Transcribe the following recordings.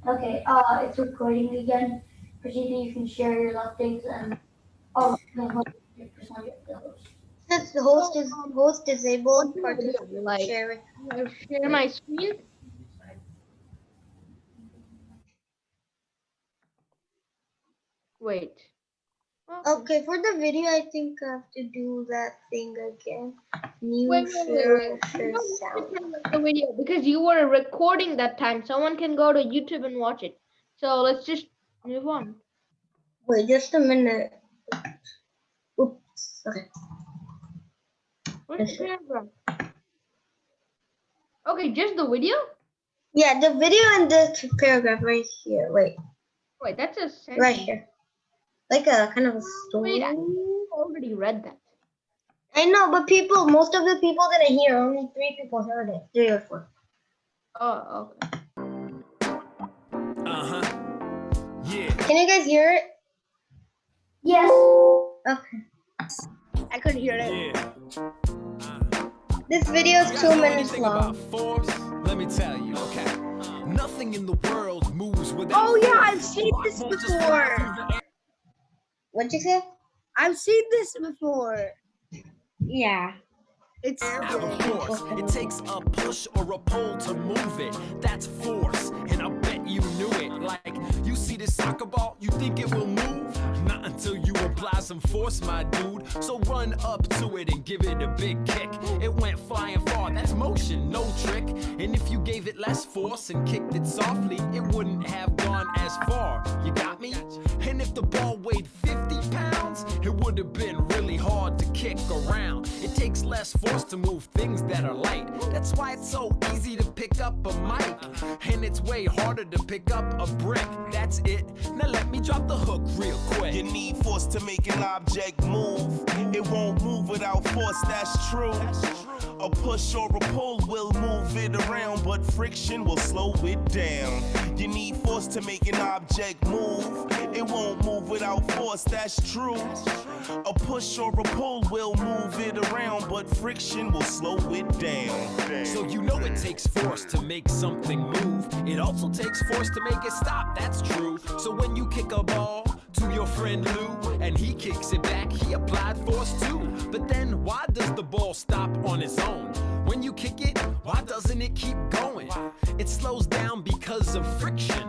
Okay, it's recording again. Proceed, you can share your left and the host, 50% of the host. Since the host So, is host what disabled, do I do? participant Like, sharing. I share my screen? Wait. Okay. Okay, for the video, I think I have to do that thing again. New Wait. You share don't need to sound. turn on the video because you were recording that time. Someone can go to YouTube and watch it. So let's just move on. Wait, just a minute. Oops. Okay. Where's the paragraph? Okay, just the video? Yeah, the video and the paragraph right here. Wait, Wait, that's a sentence. right here. Like a kind of a story. Wait, I already read that. I know, but most of the people didn't hear. Only 3 people heard it. 3 or 4. Oh, okay. Yeah. Can you guys hear it? Yes. Okay. I couldn't hear it. Yeah. This video is You guys 2 know minutes anything long. about force? Let me tell you. Okay. Nothing in the world moves without. Oh yeah, force. I've seen Rock this won't just before. fly through the air. What'd you say? I've seen this before. Yeah. It's Of course, it takes a push or a pull to move it. That's force, and I bet you knew it. Like, you see this soccer ball, you think it will move? Not until you apply some force, my dude. So run up to it and give it a big kick. It went flying far, that's motion, no trick. And if you gave it less force and kicked it softly, it wouldn't have gone as far. You got me? And if the ball weighed 50 pounds, it would have been really hard to kick around. It takes less force to move things that are light. That's why it's so easy to pick up a mic. And it's way harder to pick up a brick. That's it. Now let me drop the hook real quick. You need force to make an object move. It won't move without force, that's true. A push or a pull will move it around, but friction will slow it down. You need force to make an object move. It won't move without force, that's true. A push or a pull will move it around, but friction will slow it down. So you know it takes force to make something move. It also takes force to make it stop, that's true. So when you kick a ball to your friend Lou, and he kicks it back, he applied force too. But then why does the ball stop on its own? When you kick it, why doesn't it keep going? It slows down because of friction.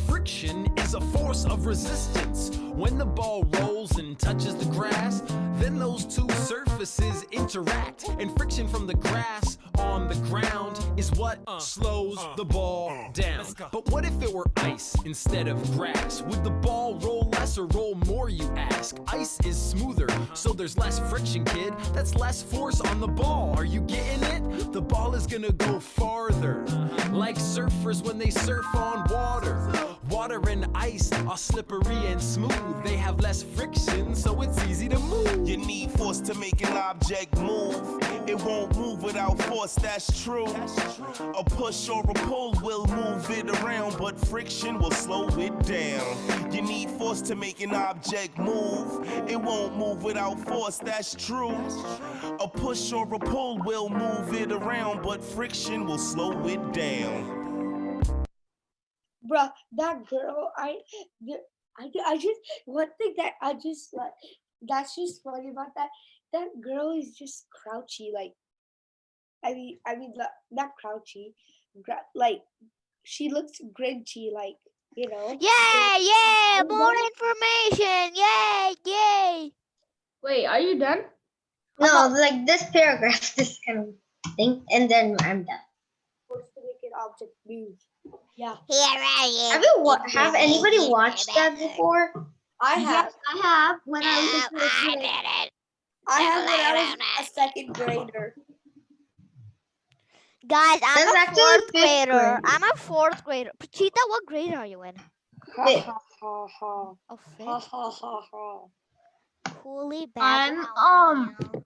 Friction is a force of resistance. When the ball rolls and touches the grass, then those two surfaces interact, and friction from the grass on the ground is what slows the ball down. But what if it were ice instead of grass? Would the ball roll less or roll more, you ask? Ice is smoother, so there's less friction, kid. That's less force on the ball. Are you getting it? The ball is gonna go farther, like surfers when they surf on water. Water and ice are slippery and smooth. They have less friction, so it's easy to move. You need force to make an object move. It won't move without force, that's true. A push or a pull will move it around, but friction will slow it down. You need force to make an object move. It won't move without force, that's true. A push or a pull will move it around, but friction will slow it down. bruh, that girl, I just, one thing that I just like, that's just funny about that girl is just crouchy, like, not crouchy, like, she looks grinchy, like, you know. Yeah, more information. Yay. Wait, are you done? No, like this paragraph, this kind of thing, and then I'm done. Supposed to make an object move. Yeah, Here I am. Have anybody watched that before? I have. I have. When No, I was I did it. I have when I was a second grader. Guys, I'm That's a actually fourth fifth grader. grade. I'm a fourth grader. Pachita, what grade are you in? Ha Fifth. ha ha ha. Oh, Ha fifth. ha ha ha. Coolie I'm, background.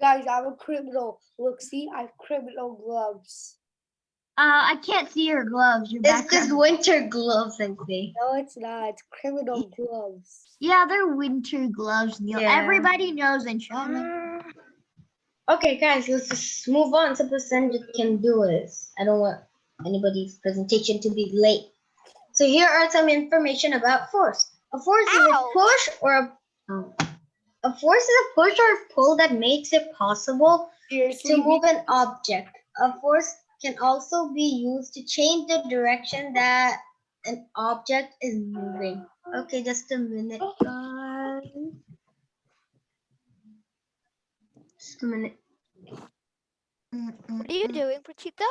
Guys, I'm a criminal. Look, see, I have criminal gloves. I can't see your gloves. Your It's just background. winter gloves, I think. No, it's not. It's criminal gloves. Yeah, they're winter gloves, Neil. Yeah. Everybody knows and show them. Okay, guys, let's just move on. So Sanjit can do this. I don't want. anybody's presentation to be late. So here are some information about force. A force is a Ow. push or a force is a push or pull that makes it possible Seriously, to move an object. A force can also be used to change the direction that an object is moving. Okay, just a minute, guys. Just a minute. What are you doing, Prachita?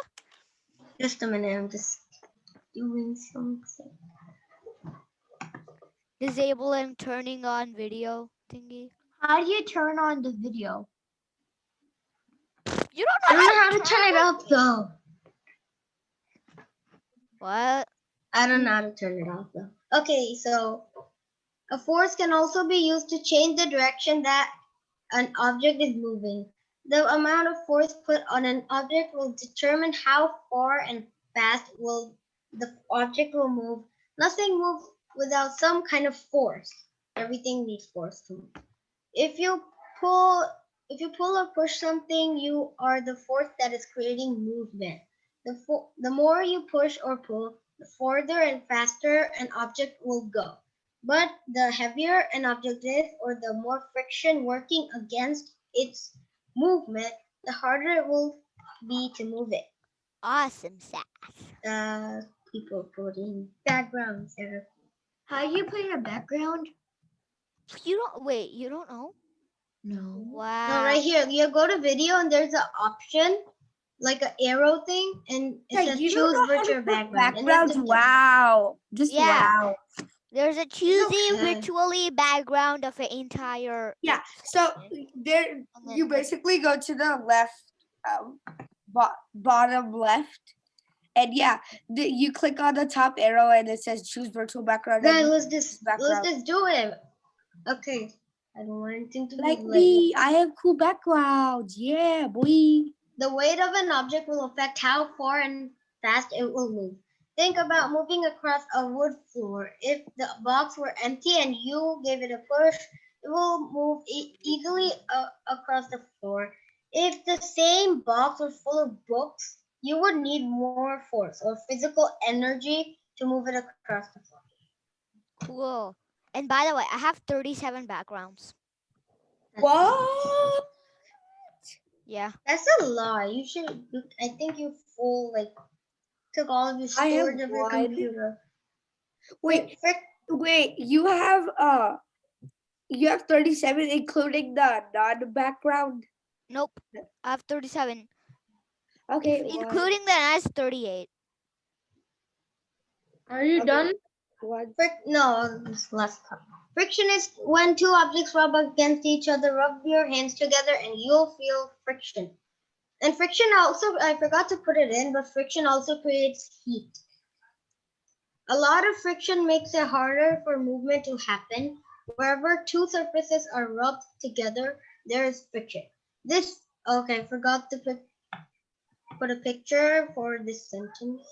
Just a minute. I'm just doing something. Disable and turning on video thingy. How do you turn on the video? You I don't don't know know how to turn it off though. What? I don't know how to turn it off though. Okay, so a force can also be used to change the direction that an object is moving. The amount of force put on an object will determine how far and fast will the object will move. Nothing moves without some kind of force. Everything needs force to move. If you pull or push something, you are the force that is creating movement. The more you push or pull, the farther and faster an object will go. But the heavier an object is, or the more friction working against its movement, the harder it will be to move it. Awesome, Sass. People putting backgrounds there. How do you put in a background? You don't wait. You don't know? No. Wow. No, right here, you go to video and there's an option, like an arrow thing, and it Hey, says you don't choose know how to virtual put background. And you have backgrounds. to Wow. Just Yeah. wow. There's a choosing okay. virtually background of an entire. Yeah. So there, and then you basically go to the left, bottom left, and yeah, you click on the top arrow and it says choose virtual background. Guys, and let's background. just do it. Okay. I don't want anything to be Like late. me, I have cool backgrounds. Yeah, boy. The weight of an object will affect how far and fast it will move. Think about moving across a wood floor. If the box were empty and you gave it a push, it will move easily across the floor. If the same box was full of books, you would need more force or physical energy to move it across the floor. Cool. And by the way, I have 37 backgrounds. What? Yeah. That's a lot. You should. I think you took all of your I have storage of your one. computer. Wait, Frick, wait. You have 37, including the non-background. Nope. I have 37. Okay. Including the nice 38. Are you Okay. done? One. no, this last part. Friction is when two objects rub against each other. Rub your hands together and you'll feel friction. And friction also, I forgot to put it in, but friction also creates heat. A lot of friction makes it harder for movement to happen. Wherever two surfaces are rubbed together, there is friction. I forgot to put a picture for this sentence.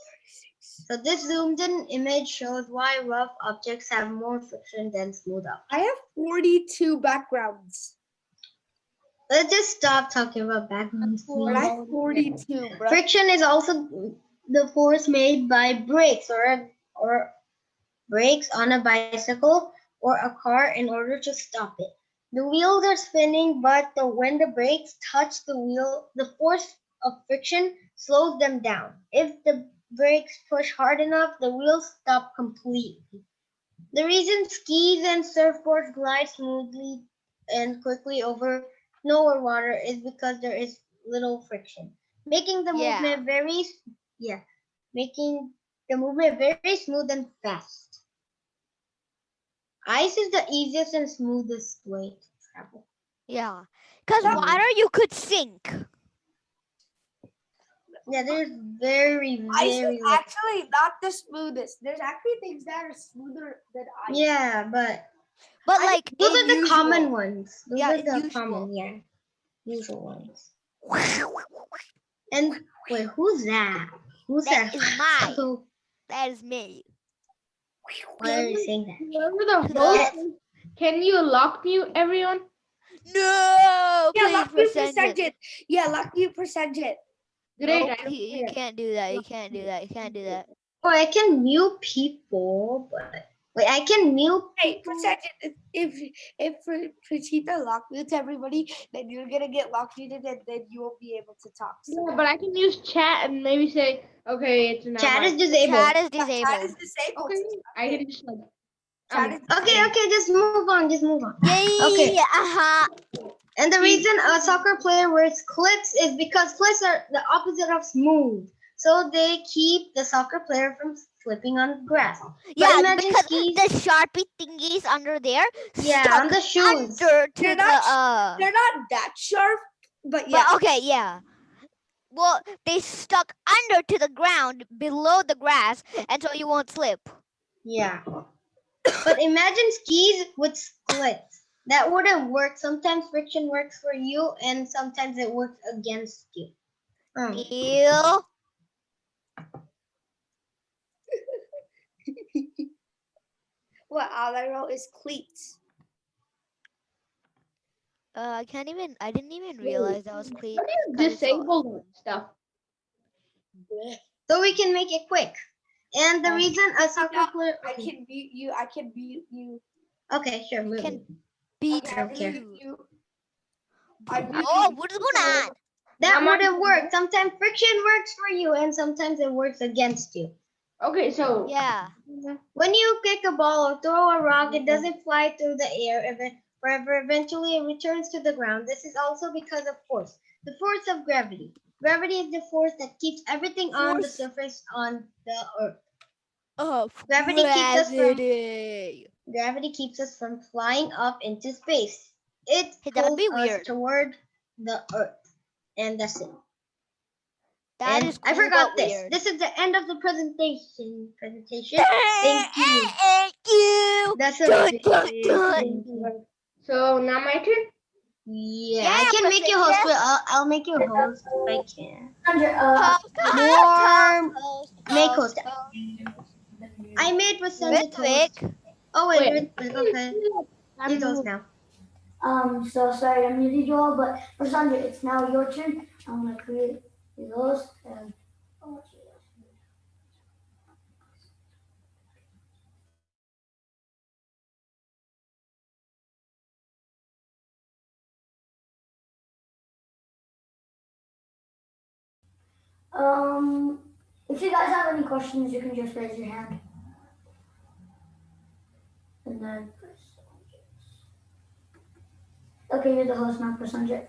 So this zoomed in image shows why rough objects have more friction than smooth objects. I have 42 backgrounds. Let's just stop talking about backgrounds. But I have 42, bro. Friction is also the force made by brakes or brakes on a bicycle or a car in order to stop it. The wheels are spinning, but when the brakes touch the wheel, the force of friction slows them down. If the brakes push hard enough, the wheels stop completely. The reason skis and surfboards glide smoothly and quickly over snow or water is because there is little friction, making the movement very smooth and fast. Ice is the easiest and smoothest way to travel. Yeah. Because water you could sink. Yeah, there's very, Ice is very actually not the smoothest. There's actually things that are smoother than ice. yeah, but But like those are the unusual. common ones. Those Yeah, are the unusual. common, usual ones. And wait, who's that? Who's That that? is mine. Who- that is me. Why are you saying that? Whoever the host is, can you lock mute everyone? No, Yeah, please lock you present it. percentage. Yeah, lock you percentage. Great. No. I don't You care. can't do that. You can't do that. You can't do that. Oh, I can mute people, but wait, I can mute. Hey, Prasad, if Prachita lock mutes everybody, then you're gonna get lock muted, and then you won't be able to talk. So Yeah, but I can use chat and maybe say, okay, it's now Chat my is disabled. Chat is yeah, chat disabled. is disabled. okay. I can just like Chat is Okay, disabled. okay, just move on. Just move on. Okay. Yay! Aha! And the reason a soccer player wears clips is because clips are the opposite of smooth. So they keep the soccer player from slipping on grass. Yeah, imagine because skis- the Sharpie thingies under there Yeah, stuck on the shoes. under to They're the not They're not that sharp, but yeah. But okay, yeah. Well, they stuck under to the ground below the grass, and so you won't slip. Yeah. But imagine skis with splits. That wouldn't work. Sometimes friction works for you and sometimes it works against you. Neil. What all I wrote is cleats. I can't even. I didn't even realize that was cleat. How do you 'cause it's so- disable stuff? So we can make it quick. And the reason a soccer player. I can mute you. I can mute you. Okay, sure. Move. Can beat Okay, I don't care. mute you. I mute Oh, you. what is going on? That Mama- wouldn't work. Sometimes friction works for you and sometimes it works against you. Okay, so Yeah. When you kick a ball or throw a rock, it doesn't fly through the air. Forever, eventually it returns to the ground. This is also because of force. The force of gravity. Gravity is the force that keeps everything on the Force. surface on the earth. Oh, Gravity keeps us from- gravity. Gravity keeps us from flying up into space. It Hey, that'd pulls be us weird. toward the earth. And that's it. That And is I cool, forgot but this. weird. This is the end of the presentation. Thank you. Thank you. That's a Dun, big dun, thing. dun. so now my turn. Yeah, I Yeah, can make you Patricia. host, but I'll make you host if I can. Sandra, More make host, host. I made Rasenda host. Ritwik. Oh wait, Wait. okay. You host now. so sorry I muted you all, but for Sandra, it's now your turn. I'm gonna create the host and I'll let you guys. If you guys have any questions, you can just raise your hand. And then press. Okay, you're the host now, press Sanjay.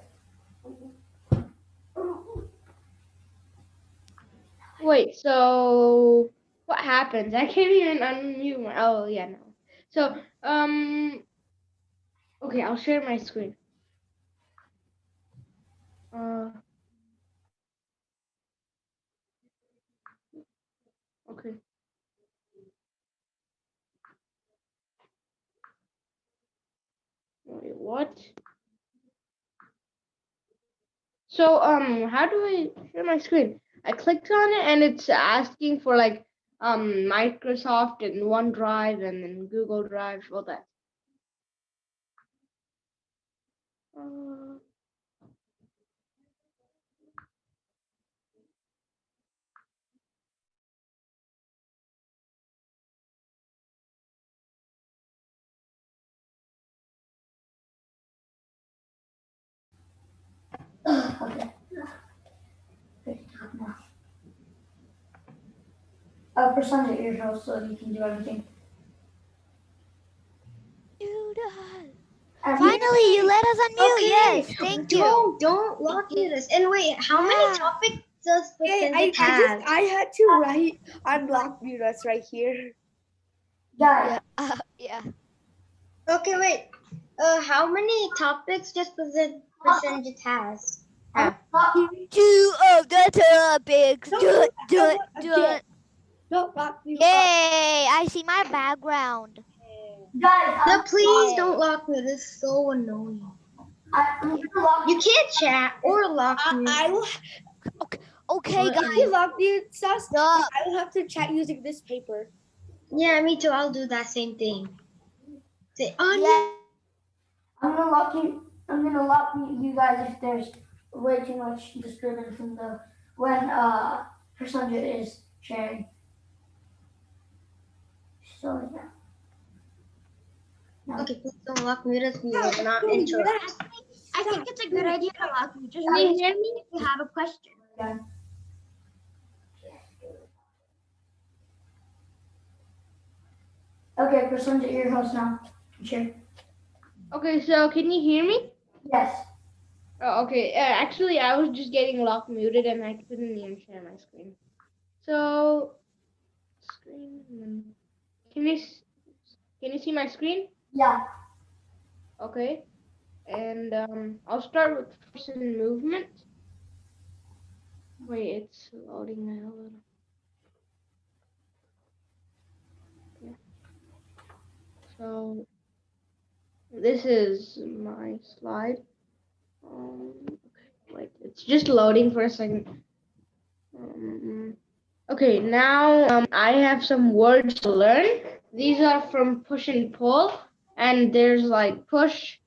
Wait, so what happens? I can't even unmute my. Oh yeah, no. So okay, I'll share my screen. Okay. Wait, what? So how do I share my screen? I clicked on it and it's asking for like Microsoft and OneDrive and then Google Drive, all that. Uh, Okay. Press Sanjay, you're host, so you can do everything. And Finally, you let us unmute. Okay. Yes, thank you. Don't lock me this. And wait, how many Yeah. topics does Hey, Pretend have? I had to write unlock mute us right here. guys, Yeah. Okay, wait. How many topics does Pretend has? Two of the topics. No, Dun, dun, again. dun. Don't lock me up. Yay! I see my background. guys, No, please don't lock me. This is so annoying. I'm gonna lock You can't chat or lock me. I will Okay, What guys. you lock me sus. Duh. I will have to chat using this paper. Yeah, me too. I'll do that same thing. Say, oh Yeah. I'm gonna lock you. I'm gonna lock you guys if there's way too much disturbance from the when Prasanjit is sharing. So yeah. No. Okay, please don't lock mute us. We will not Stop. interrupt. I think it's a good idea to lock me. Just Can you raise hear your me? hand if you have a question. Yeah. Okay, Prasanjit, your host now. Sure. Okay, so can you hear me? Yes. Oh, okay. Actually, I was just getting lock muted and I couldn't even share my screen. So, screen. Can you see my screen? Yeah. Okay. And I'll start with force and movement. Wait, it's loading a little. Yeah. So this is my slide. Okay, wait, it's just loading for a second. Okay, now I have some words to learn. These are from push and pull, and there's like push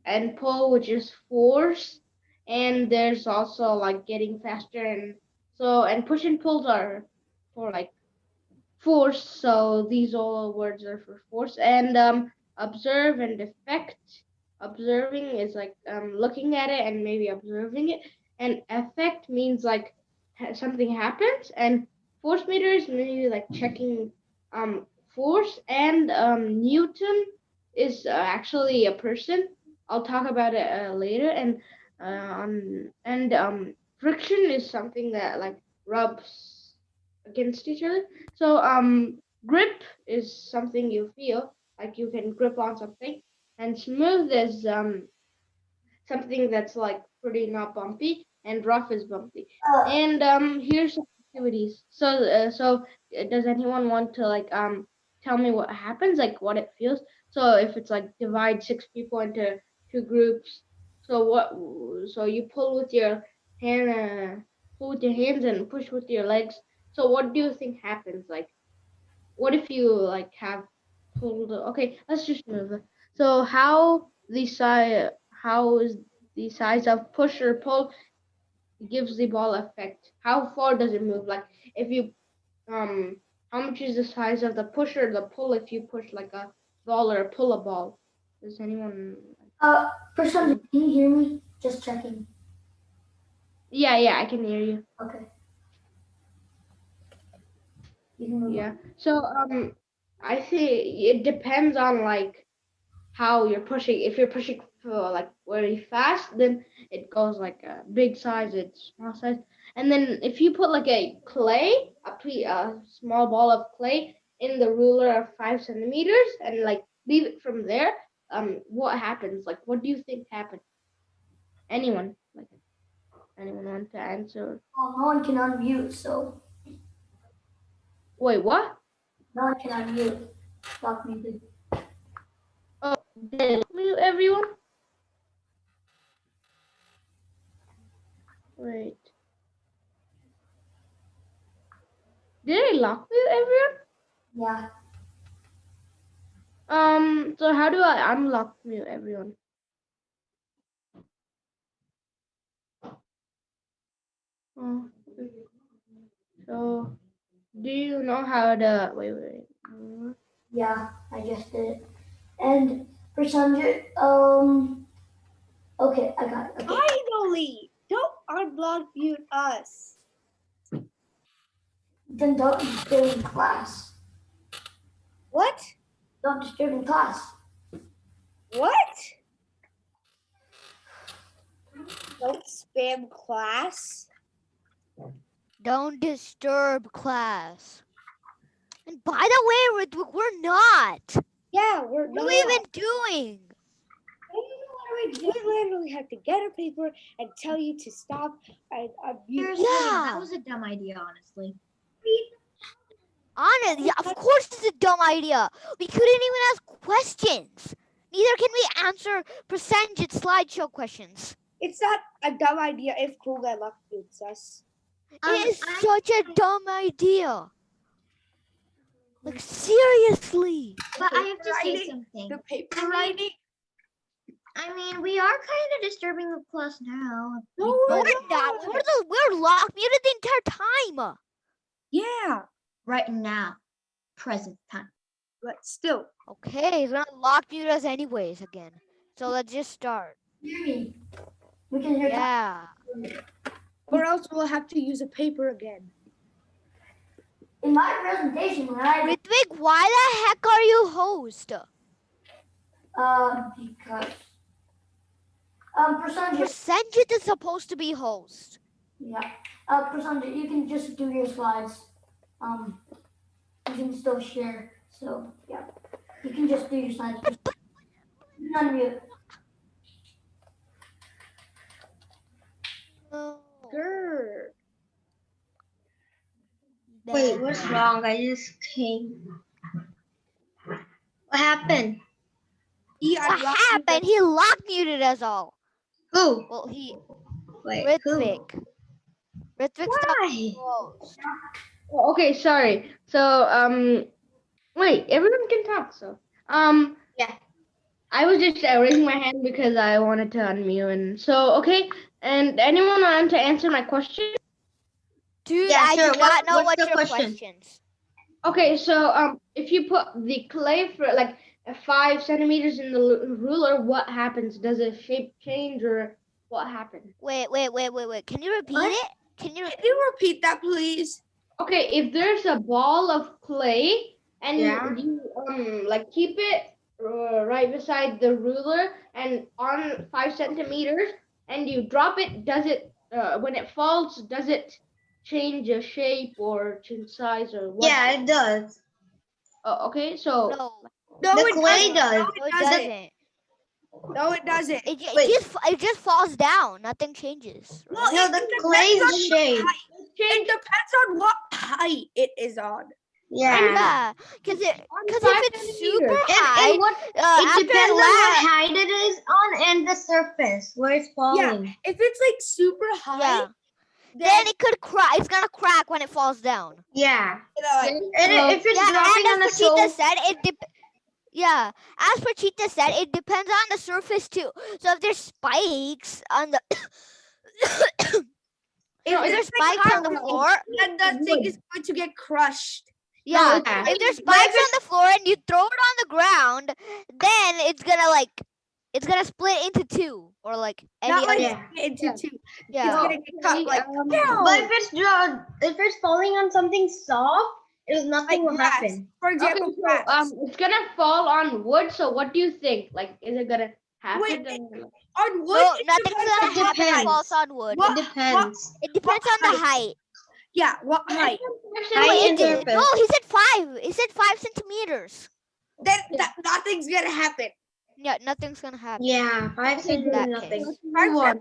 and pull, which is force, and there's also like getting faster, and push and pulls are for like force. So these all words are for force, and observe and effect. Observing is like looking at it and maybe observing it, and effect means like something happens, and force meter is maybe like checking force, and Newton is actually a person. I'll talk about it later, and friction is something that like rubs against each other. So grip is something you feel like you can grip on something, and smooth is something that's like pretty not bumpy, and rough is bumpy. Uh, And here's some activities. So does anyone want to like tell me what happens, like what it feels? So if it's like divide 6 people into 2 groups, so you pull with your hand, pull with your hands and push with your legs. So what do you think happens? Like, what if you like have pulled? Okay, let's just move it. So how is the size of push or pull gives the ball effect? How far does it move? Like if you how much is the size of the push or the pull if you push like a ball or pull a ball? Does anyone? Prasanjit, can you hear me? Just checking. Yeah, I can hear you. Okay. You can move Yeah. on. So I think it depends on like how you're pushing. If you're pushing for like very fast, then it goes like a big size, it's small size. And then if you put like a small ball of clay in the ruler of 5 centimeters and like leave it from there, what happens? Like, what do you think happens? Anyone? Like, anyone want to answer? Oh, no one can unmute, so Wait, what? no one can unmute. Lock me, please. Oh, did I mute everyone? Wait. Did I lock mute everyone? Yeah. So how do I unlock mute everyone? Oh, so do you know how to wait? Yeah, I just did it. And Prasanjit, okay, I got it. Okay. Finally, don't unblock mute us. Then don't disturb in class. What? Don't disturb in class. What? Don't spam class. Don't disturb class. And by the way, we're not. Yeah, we're What are not. we even doing? We literally have to get a paper and tell you to stop and unmute. Seriously, Yeah. that was a dumb idea, honestly. Honestly, of course it's a dumb idea. We couldn't even ask questions. Neither can we answer percentage slideshow questions. It's not a dumb idea if Cool Guy Luck mutes us. It is such a dumb idea. Like, seriously. But I have to say Writing. something. The paper writing. I mean, we are kind of disturbing the class now. No, No, we're we're not. not. We're locked muted the entire time. Yeah, Right now, present time. but still. Okay, he's gonna lock mute us anyways again. So let's just start. Hear me. We can hear. Yeah. Or else we'll have to use a paper again. In my presentation, when I Ritvik, why the heck are you host? because Prasanjit, Prasenjit is supposed to be host. yeah, Prasanjit, you can just do your slides. You can still share. So yeah, you can just do your slides. Just unmute. No. Grr. Wait, what's wrong? I just came. What happened? What happened? He lock muted us all. Who? Well, he Wait, who? Ritvik. Ritvik's Why? host. Oh, okay, sorry. So, wait, everyone can talk. So, Yeah. I was just raising my hand because I wanted to unmute. And so, okay, and anyone want to answer my question? Dude, Yeah, I sure. do not know What's what the your question? questions. Okay, so if you put the clay for like 5 centimeters in the ruler, what happens? Does the shape change or what happens? Wait. Can you repeat What? it? Can you? Can you repeat that, please? Okay, if there's a ball of clay and Yeah. you like keep it right beside the ruler and on 5 centimeters and you drop it, does it when it falls, does it change a shape or change size or what? Yeah, it does. Okay, so No, No, The it clay doesn't. does. No, no, it it doesn't. doesn't. No, it doesn't. Wait. It just falls down. Nothing changes. Well, Right? No, it the depends clay's on the shape. height. It depends on what height it is on. Yeah. Yeah, because if 5 it's super centimeters. high, And what it after depends on that, what height it is on and the surface where it's falling. If it's like super high, yeah, then then it could crack. It's gonna crack when it falls down. Yeah. like, And if it's Yeah, dropping on and a as Prachita soul, said, yeah, as Prachita said, it depends on the surface too. So if there's spikes on the if if there's it's like spikes on the hard, floor, then that thing is going to get crushed. yeah, yeah. if there's But if spikes on the floor and you throw it on the ground, then it's gonna split into two or like any Not like other. Yeah. into two. Yeah. It's gonna get cut like But if it's falling on something soft, nothing will grass. happen. For Okay, example, so grass. it's gonna fall on wood. So what do you think? Like, is it gonna happen? Wait, on wood, No, it nothing's depends gonna on happen if it depends. falls on wood. What- It depends. It depends on the height. Yeah, what height? Height and No, surface. he said 5. He said 5 centimeters. Then nothing's gonna happen. Yeah, nothing's gonna happen. Yeah, 5 In centimeters, that nothing. case.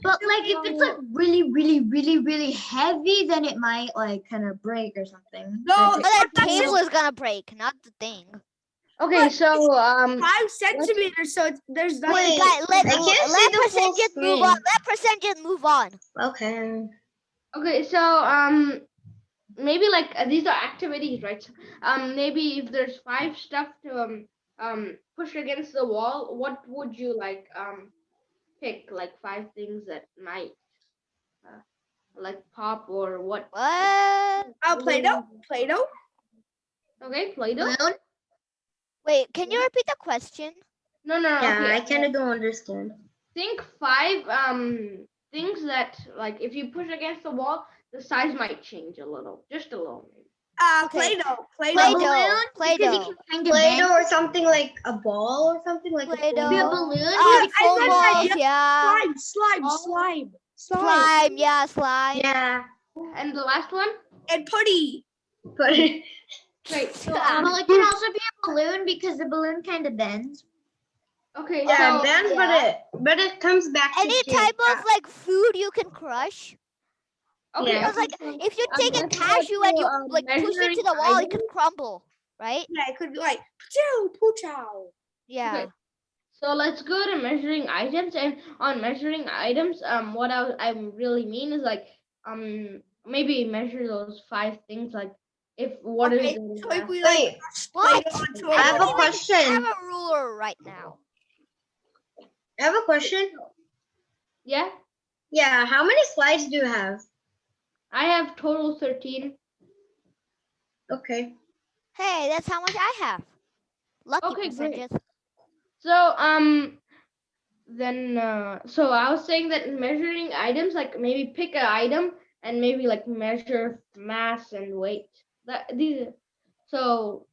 But like if it's like really heavy, then it might like kind of break or something. No, But that that's table just is gonna break, not the thing. Okay, so 5 centimeters, so there's nothing. Wait, Guys, let I can't see the full percentage move screen. on. Let percentage move on. Okay. okay, so maybe like these are activities, right? So, maybe if there's 5 stuff to push against the wall, what would you like pick? Like 5 things that might like pop or what? What? Play-Doh? Play-Doh? Okay, Play-Doh. Balloon? Wait, can you repeat the question? No. Yeah, Okay, I kind of don't understand. think 5 things that like if you push against the wall, the size might change a little, just a little. Maybe. Okay. Play-Doh. Play-Doh. Because Play-Doh. it can kind of Play-Doh or something like a ball or something like Play-Doh. be a a ball. balloon. I Foam got an balls, idea. yeah. Slime. Slime, yeah, slime. Yeah. And the last one? And putty. But Great. So Well, it can also be a balloon because the balloon kind of bends. okay, yeah, so then but it comes back to Any shape. type of like food you can crush. okay, Yeah. Because like if you take a let's go cashew and you to, like push it to measuring the wall, it items. can crumble, right? Yeah, it could be like poo-chow. Yeah. Okay. So let's go to measuring items, and on measuring items, what I really mean is like maybe measure those 5 things, like if what is Okay, in so the- if we like Wait, What? Play-Doh onto I have a a wall, I question. have a ruler right now. I have a question. Yeah, Yeah, how many slides do you have? I have total 13. Okay. Hey, that's how much I have. Lucky Okay, great. percentages. So then so I was saying that measuring items, like maybe pick an item and maybe like measure mass and weight. That these. So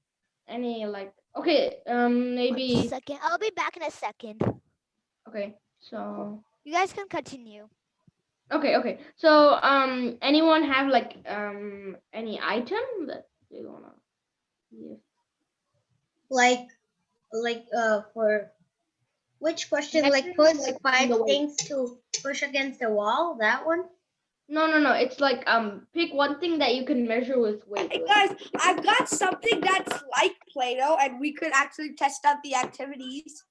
any like okay maybe Second. I'll be back in a second. okay so. You guys can continue. Okay. So, anyone have like any item that they wanna use? Like for which question? Like Measuring, push like, 5 the weight. things to push against the wall. That one. No. It's like pick one thing that you can measure with weight. Hey guys, I've got something that's like Play-Doh, and we could actually test out the activities.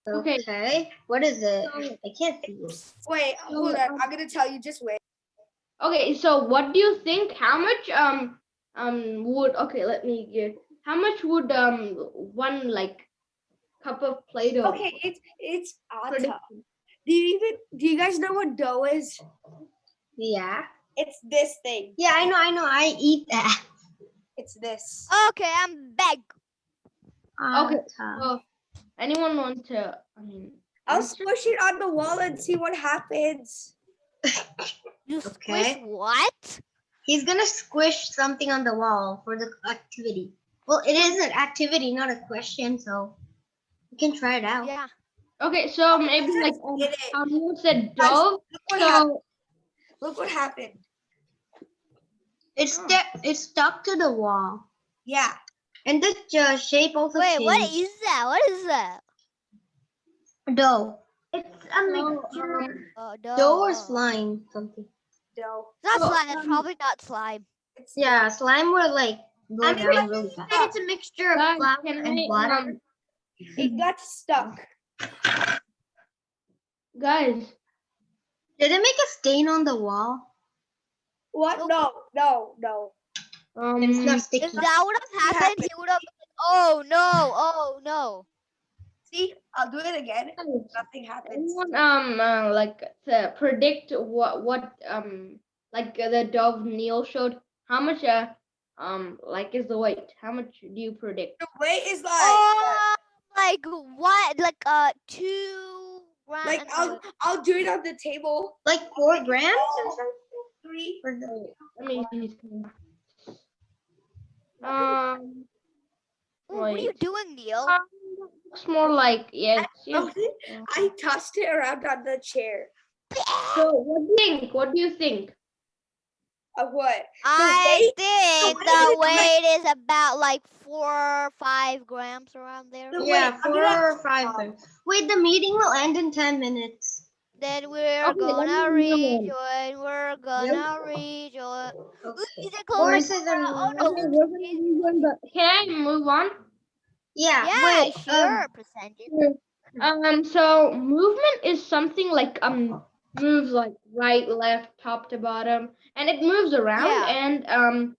Okay. Okay. What is it? So- I can't see it. Wait, hold on. I'm gonna tell you. Just wait. Okay. So, what do you think? How much would okay? Let me get. How much would one like cup of Play-Doh? Okay, it's predict? Atta. Do you guys know what dough is? Yeah. It's this thing. Yeah, I know. I eat that. It's this. Okay, I'm back. Okay. Atta. So, anyone want to? I mean, I'll answer? squish it on the wall and see what happens. You Okay. squish what? He's gonna squish something on the wall for the activity. Well, it is an activity, not a question, so you can try it out. Yeah. Okay. So maybe like Did it. you said Guys, dove. Look what happened. So Look what happened. It's stuck to the wall, Yeah. and the shape also Wait, what changed. is that? What is that? Dough. It's a So, mixture. Oh, Dough or duh. slime, something. Dough. Not So, slime. It's probably not slime. It's Yeah, slime will like go I mean, down really fast. stuck. It's a mixture of guys, flour can and I, water. It got stuck. guys, Did it make a stain on the wall? What? No. It's not If sticky. that would have happened, he would have. Oh no! Oh no! See, I'll do it again. guys, Nothing happens. anyone like to predict what like the dove Neil showed? How much like is the weight? How much do you predict? The weight is Like what? Like 2 grams. like I'll do it on the table. Like 4 grams or something? 3. For the- Let me see. What are you Wait. doing, Neil? Looks more like yes. I tossed it around on the chair. So what do you think? What do you think? Of what? I weight- think weight the is like- weight is about like 4 or 5 grams around there. The Yeah, weight, I'm 4 gonna- or 5 grams. Wait, the meeting will end in 10 minutes. Then we're Okay, let gonna me move on. rejoin. We're gonna rejoin. Okay. Is it Horses closing? and Oh no! Okay, we're gonna move on, but can I move on? Yeah, Yeah, wait. sure, percentage. So movement is something like moves like right, left, top to bottom, and it moves around. Yeah. And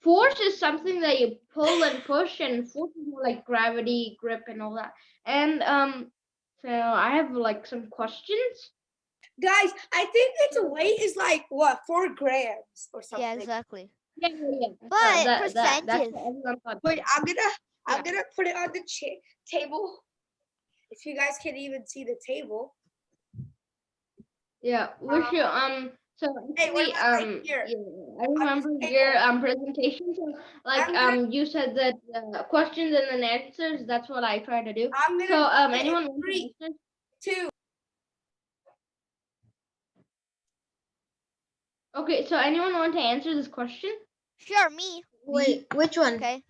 force is something that you pull and push, and force is more like gravity, grip, and all that. And so I have like some questions. Guys, I think its weight is like what, 4 grams or something. Yeah, exactly. Yeah. But That's percentage. what everyone thought. Wait, I'm gonna put it on the table. If you guys can even see the table. Yeah, we should so Hey, what actually, about right here? yeah, I remember your presentation. So like I'm gonna- you said that questions and then answers. That's what I try to do. I'm gonna So do it in anyone want to 3, answer? 2. Okay, so anyone want to answer this question? Sure, me. Wait, which one? Okay.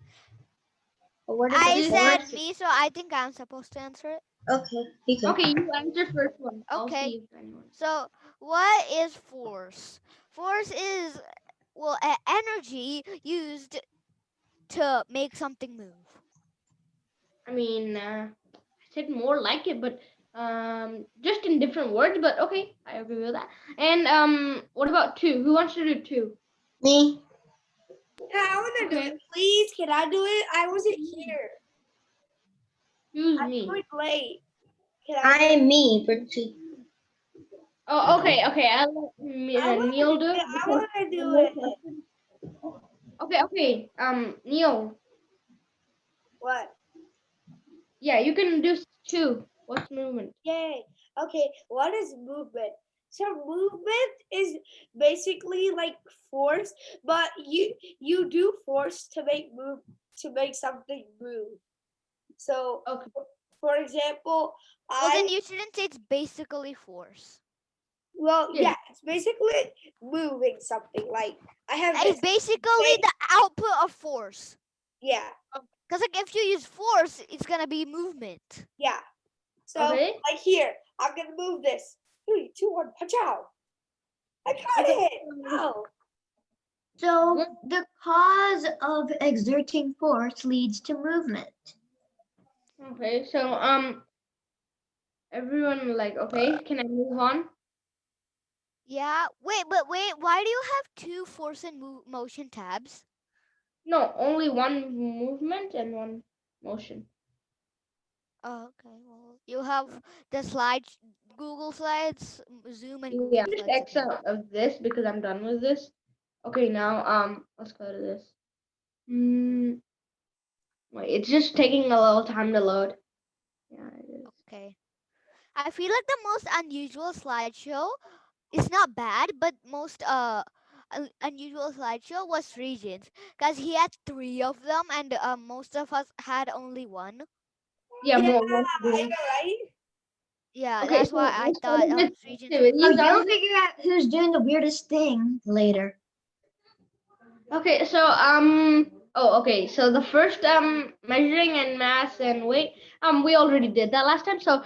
What is I it? said me, so I think I'm supposed to answer it. Okay, you can. Okay, you answer first one. I'll Okay. see if anyone. So, what is force? Force is, well, energy used to make something move. I mean, I said more like it, but just in different words. But okay, I agree with that. And what about 2? Who wants to do 2? Me? Yeah, I wanna do it. Please, can I do it? I wasn't here. Choose I me. joined late. I'm me for two. Oh, okay, okay. I'll let Neil do it. I because want to do more it. questions. Okay, okay. Neil. What? Yeah, you can do two. What's movement? Yay. Okay, what is movement? So movement is basically like force, but you do force to make something move. So Okay. for example, Well, then I you shouldn't say it's basically force. Yeah. it's basically moving something. Like I have It's this basically the output of force. yeah, Because like if you use force, it's gonna be movement. yeah. So Okay. like here, I'm gonna move this. 3, 2, 1, punch out. I got Okay. it. Oh. So the cause of exerting force leads to movement. Okay. So everyone like okay. Can I move on? Yeah. Wait, but wait. Why do you have two force and motion tabs? No, only one movement and one motion. Oh, okay. Well, you have the slides, Google Slides, Zoom, and Google Yeah. Just Slides. X out of this because I'm done with this. Okay. Now let's go to this. Wait, it's just taking a little time to load. Yeah, it is. Okay. I feel like the most unusual slideshow is not bad, but most unusual slideshow was Regents, because he had 3 of them, and most of us had only one. Yeah, Yeah, more. I know, right? Yeah, Okay, that's so why I let's go thought to this Regents. Oh, activities. you'll figure out who's doing the weirdest thing later. Okay, so okay, so the first measuring and mass and weight we already did that last time. So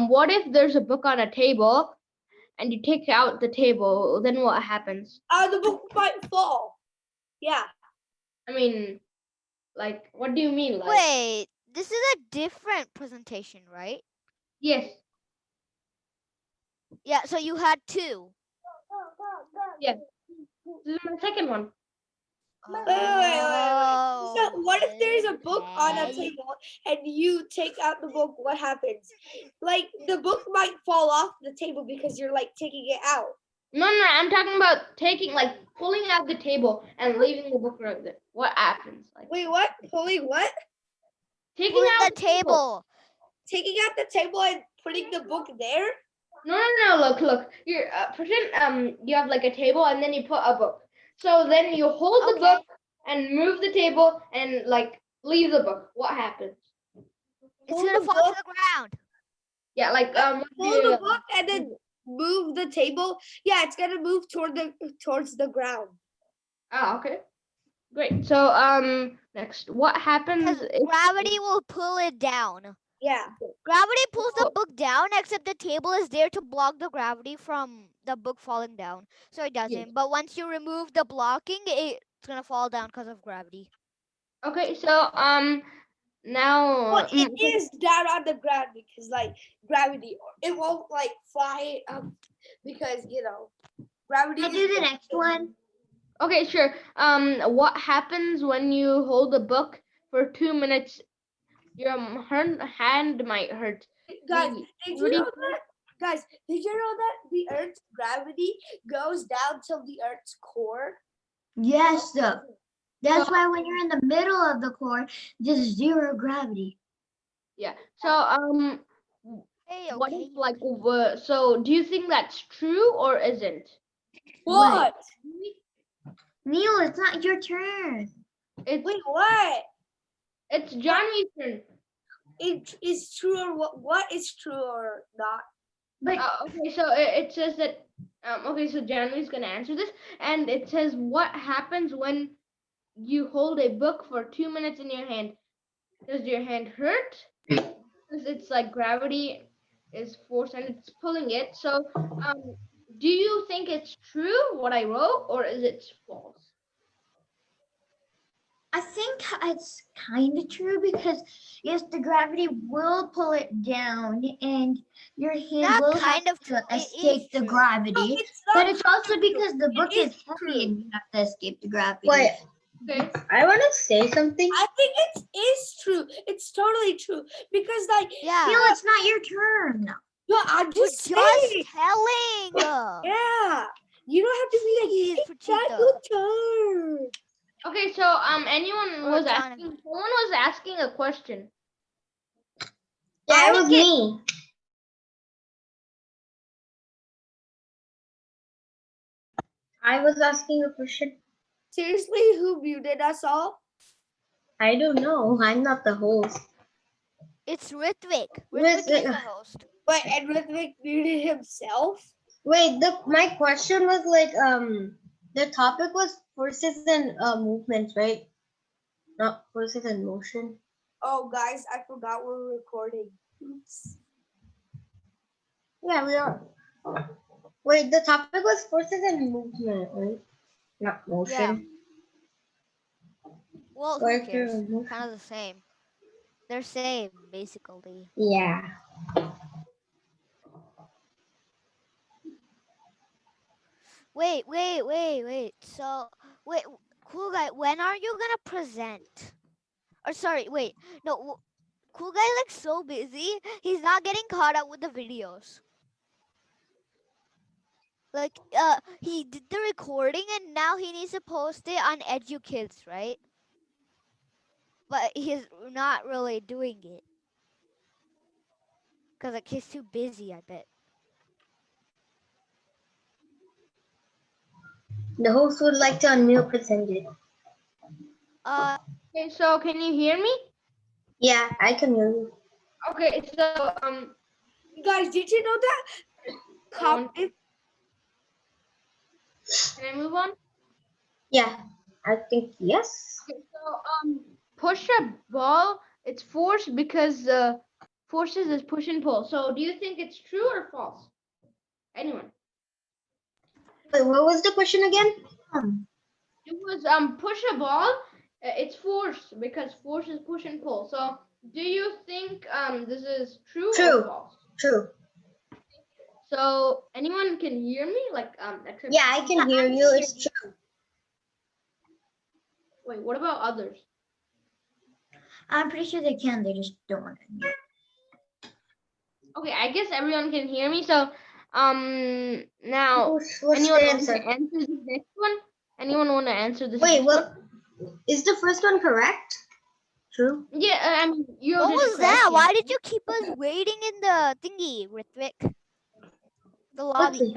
what if there's a book on a table and you take out the table, then what happens? The book might fall. Yeah. I mean, like, what do you mean? Like, Wait, this is a different presentation, right? yes, Yeah, so you had 2. yeah. This is my second one. Wait. So Oh, what if there's a book on a okay. table and you take out the book? What happens? Like the book might fall off the table because you're like taking it out. No, I'm talking about taking, like, pulling out the table and leaving the book right there. What happens? Like, Wait, what? Pulling what? taking Pulling out the table. Taking out the table and putting the book there? No. Look. You're pretend you have like a table and then you put a book. So then you hold the Okay. book and move the table and like leave the book. What happens? It's Pull gonna the fall book. to the ground. Yeah, like Pull the book and then move the table. Yeah, it's gonna move towards the ground. okay. Great. So next, what happens Because if gravity will pull it down. Yeah. Gravity pulls the Oh. book down, except the table is there to block the gravity from the book falling down. So it doesn't. Yes. But once you remove the blocking, it's gonna fall down because of gravity. Okay, so now Well, it is down on the ground because like gravity. It won't like fly up because gravity. Can I do the next one? okay, sure. What happens when you hold a book for 2 minutes? Your hand might hurt. Guys, The did you gravity- know that? Guys, did you know that the Earth's gravity goes down till the Earth's core? Yes, that's why when you're in the middle of the core, there's zero gravity. Yeah. So Hey, what okay. if like so do you think that's true or isn't? What? Neil, it's not your turn. It's Wait, what? it's Johnny's turn. It is true or what? What is true or not? But Okay, so it says that okay, so Johnny's gonna answer this, and it says what happens when you hold a book for 2 minutes in your hand? Does your hand hurt? Because it's like gravity is force and it's pulling it. So do you think it's true what I wrote or is it false? I think it's kind of true because yes, the gravity will pull it down, and your hand Not will kind have of to true, it is escape the true. gravity. No, it's But not it's also true. because the book is is heavy true. and you have to escape the gravity. Wait, Okay. I want to say something. I think it is true. It's totally really true because like Yeah. Neil, it's not your turn. no, I'm We're just just saying. telling. Yeah. You don't have to be like Jeez, it's not Puchito. your turn. Okay, so anyone Or was Jonathan. asking? Someone was asking a question. Yeah, it was me. I was asking a question. Seriously, who muted us all? I don't know. I'm not the host. It's Ritvik. Ritvik. Ritvik is the host. But and Rhythmic muted himself. Wait, my question was like the topic was forces and movements, right? Not forces and motion. Oh guys, I forgot we're recording. Oops. Yeah, we are. Wait, the topic was forces and movement, right? Not motion. Yeah. Well, who Like cares? your motion. Kind of the same. They're same, basically. Yeah. Wait. So, wait, cool guy, when are you gonna present? Or sorry, wait, no, cool guy like so busy, he's not getting caught up with the videos. Like, he did the recording and now he needs to post it on EduKids, right? But he's not really doing it. Cause like he's too busy, I bet. The host would like to unmute presented. Okay, so can you hear me? Yeah, I can hear you. Okay, so Guys, did you know that? If can I move on? Yeah, I think yes. Okay, so push a ball. It's force because forces is push and pull. So do you think it's true or false? Anyone? Wait, what was the question again? It was push a ball. It's force because force is push and pull. So do you think this is true True. or false? True. So anyone can hear me? Like except Yeah, I can hear you. It's true. Wait, what about others? I'm pretty sure they can. They just don't want to. Okay, I guess everyone can hear me. So now What's anyone the want to answer? answer this next one? Anyone want to answer this Wait, next what? one? Is the first one correct? True. Yeah, I mean you What did was it that? correctly. Why did you keep us waiting in the thingy, Ritvik? The lobby.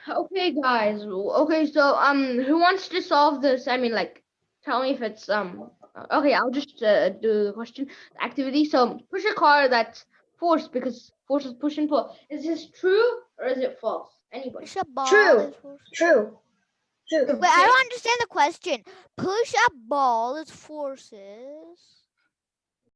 Okay, guys. Okay, so who wants to solve this? I mean, like, tell me if it's okay, I'll just do the question activity. So push a car that's force because force is push and pull. Is this true or is it false? Anybody? Push a ball. True. is force. True. True. Wait, I don't understand the question. Push a ball is forces.